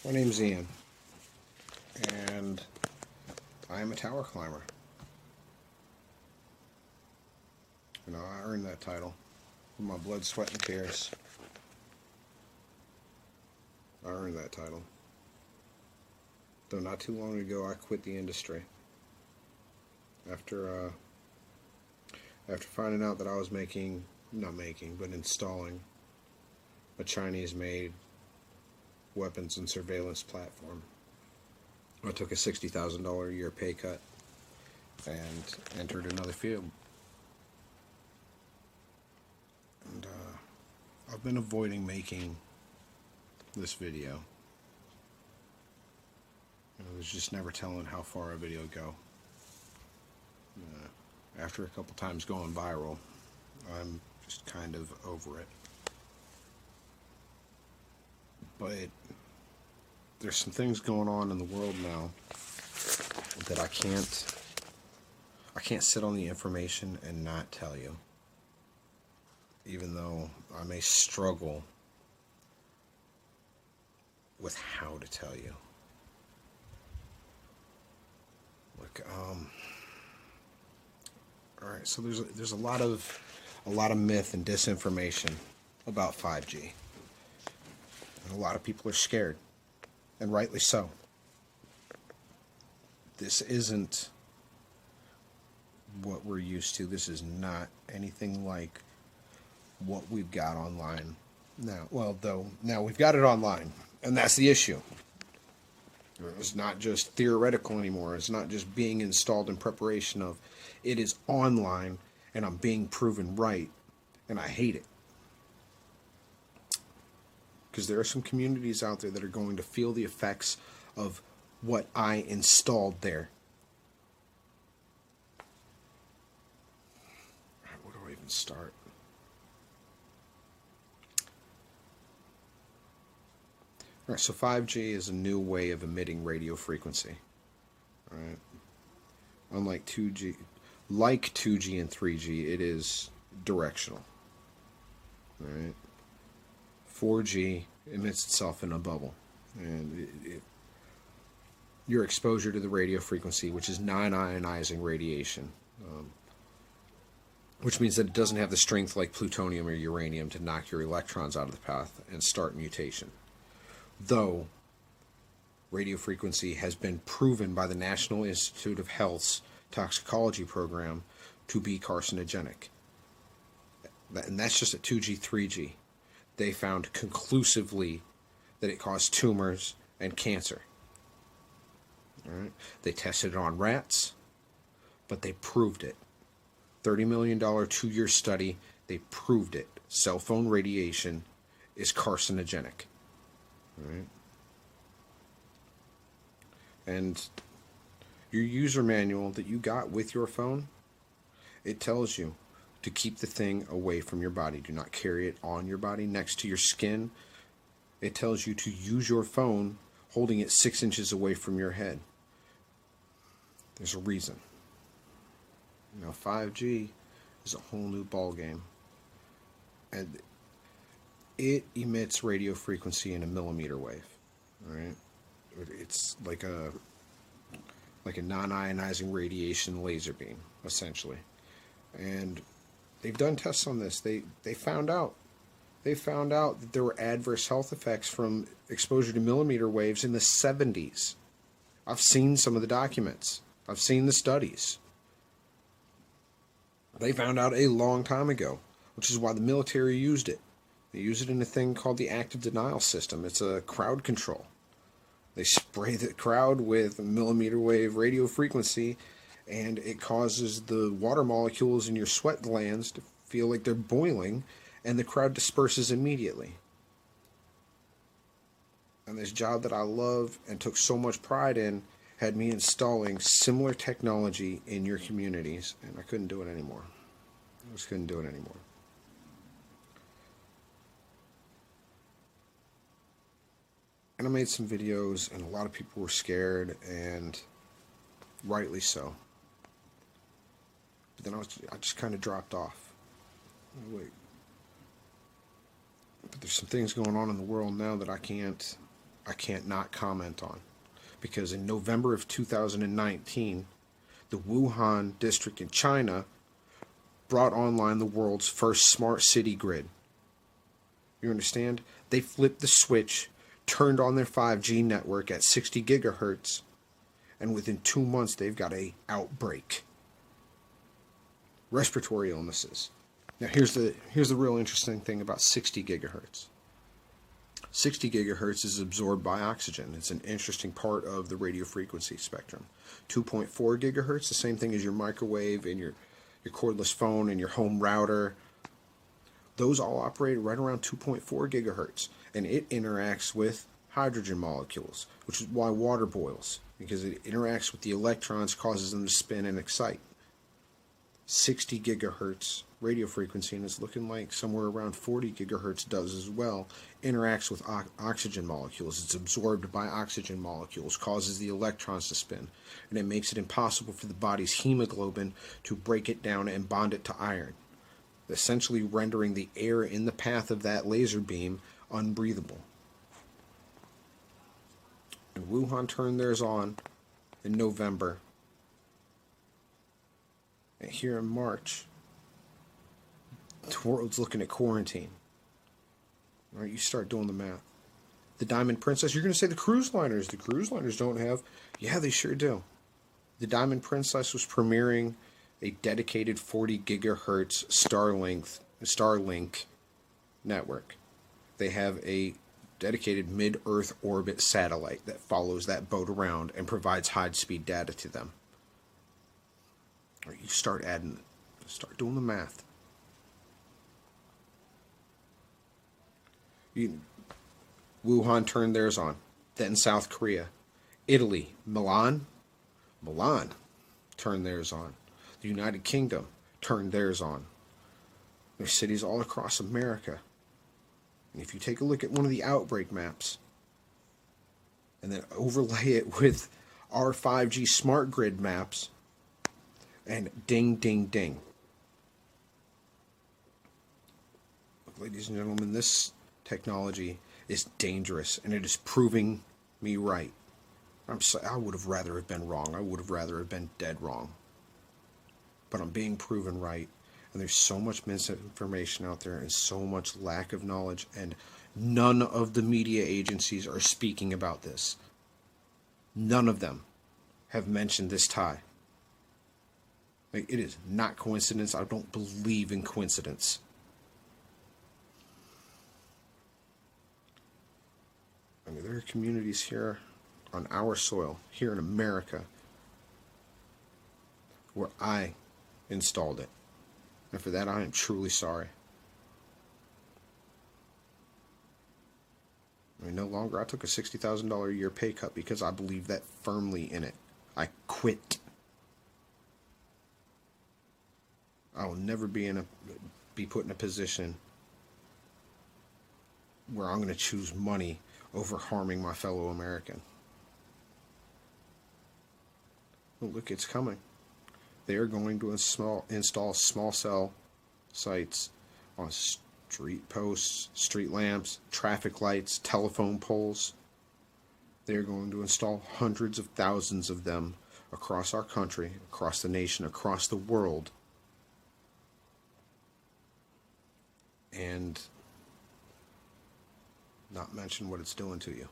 My name's Ian, and I am a tower climber. You know, I earned that title with my blood, sweat, and tears. I earned that title. Though not too long ago, I quit the industry after finding out that I was installing a Chinese-made weapons and surveillance platform. I took a $60,000 a year pay cut and entered another field. And I've been avoiding making this video. I was just never telling how far a video would go. After a couple times going viral, I'm just kind of over it. But there's some things going on in the world now that I can't sit on the information and not tell you. Even though I may struggle with how to tell you. Look, all right, so there's a lot of myth and disinformation about 5G. And a lot of people are scared, and rightly so. This isn't what we're used to. This is not anything like what we've got online now. Well, though, now we've got it online, and that's the issue. It's not just theoretical anymore. It's not just being installed in preparation of. It is online, and I'm being proven right, and I hate it. Because there are some communities out there that are going to feel the effects of what I installed there. Where do I even start? All right, so 5G is a new way of emitting radio frequency. All right. Unlike 2G, like 2G and 3G, it is directional. All right. 4G emits itself in a bubble, and your exposure to the radio frequency, which is non-ionizing radiation, which means that it doesn't have the strength like plutonium or uranium to knock your electrons out of the path and start mutation. Though radio frequency has been proven by the National Institute of Health's toxicology program to be carcinogenic. And that's just at 2G, 3G. They found conclusively that it caused tumors and cancer. All right. They tested it on rats, but they proved it. $30 million 2-year study, they proved it. Cell phone radiation is carcinogenic. All right. And your user manual that you got with your phone, it tells you to keep the thing away from your body. Do not carry it on your body next to your skin. It tells you to use your phone holding it 6 inches away from your head. There's a reason. You know, 5G is a whole new ball game. And it emits radio frequency in a millimeter wave. All right? It's like a non-ionizing radiation laser beam, essentially. And they've done tests on this. They found out that there were adverse health effects from exposure to millimeter waves in the 70s. I've seen some of the documents. I've seen the studies. They found out a long time ago, which is why the military used it. They use it in a thing called the active denial system. It's a crowd control. They spray the crowd with millimeter wave radio frequency, and it causes the water molecules in your sweat glands to feel like they're boiling, and the crowd disperses immediately. And this job that I love and took so much pride in had me installing similar technology in your communities, and I couldn't do it anymore. I just couldn't do it anymore. And I made some videos, and a lot of people were scared, and rightly so. But then I just kind of dropped off. Wait. But there's some things going on in the world now that I I can't not comment on. Because in November of 2019, the Wuhan district in China brought online the world's first smart city grid. You understand? They flipped the switch, turned on their 5G network at 60 gigahertz, and within 2 months they've got a outbreak. Respiratory illnesses. Now here's the real interesting thing about 60 gigahertz. 60 gigahertz is absorbed by oxygen. It's an interesting part of the radio frequency spectrum. 2.4 gigahertz, the same thing as your microwave and your cordless phone and your home router. Those all operate right around 2.4 gigahertz, and it interacts with hydrogen molecules, which is why water boils, because it interacts with the electrons, causes them to spin and excite. 60 gigahertz radio frequency, and it's looking like somewhere around 40 gigahertz does as well, interacts with oxygen molecules. It's absorbed by oxygen molecules, causes the electrons to spin, and it makes it impossible for the body's hemoglobin to break it down and bond it to iron, essentially rendering the air in the path of that laser beam unbreathable. And Wuhan turned theirs on in November. And here in March, the world's looking at quarantine. All right, you start doing the math. The Diamond Princess, you're going to say the cruise liners. The cruise liners don't have. Yeah, they sure do. The Diamond Princess was premiering a dedicated 40 gigahertz Starlink network. They have a dedicated mid-Earth orbit satellite that follows that boat around and provides high-speed data to them. Or you start adding, start doing the math. Wuhan turned theirs on. Then South Korea. Italy, Milan turned theirs on. The United Kingdom turned theirs on. There's cities all across America. And if you take a look at one of the outbreak maps and then overlay it with our 5G smart grid maps, and ding, ding, ding. Look, ladies and gentlemen, this technology is dangerous, and it is proving me right. I would have rather have been wrong. I would have rather have been dead wrong. But I'm being proven right, and there's so much misinformation out there and so much lack of knowledge, and none of the media agencies are speaking about this. None of them have mentioned this tie. Like, it is not coincidence. I don't believe in coincidence. I mean, there are communities here on our soil, here in America, where I installed it. And for that, I am truly sorry. I mean, no longer. I took a $60,000 a year pay cut because I believe that firmly in it. I quit. I will never be put in a position where I'm going to choose money over harming my fellow American. Well, look, it's coming. They are going to install small cell sites on street posts, street lamps, traffic lights, telephone poles. They are going to install hundreds of thousands of them across our country, across the nation, across the world. And not mention what it's doing to you.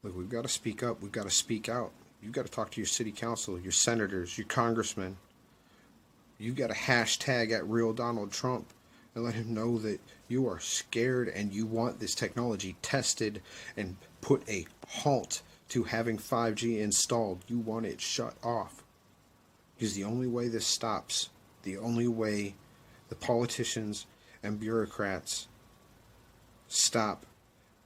Look, we've got to speak up. We've got to speak out. You've got to talk to your city council, your senators, your congressmen. You've got to hashtag at Real Donald Trump and let him know that you are scared and you want this technology tested and put a halt to having 5G installed. You want it shut off. Because the only way this stops, the only way the politicians and bureaucrats stop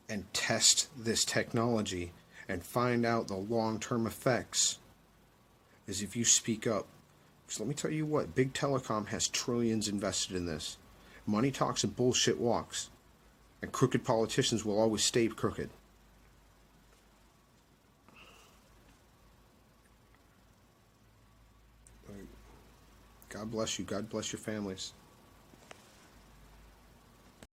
and test this technology and find out the long-term effects is if you speak up. So let me tell you what, big telecom has trillions invested in this. Money talks and bullshit walks. And crooked politicians will always stay crooked. God bless you. God bless your families.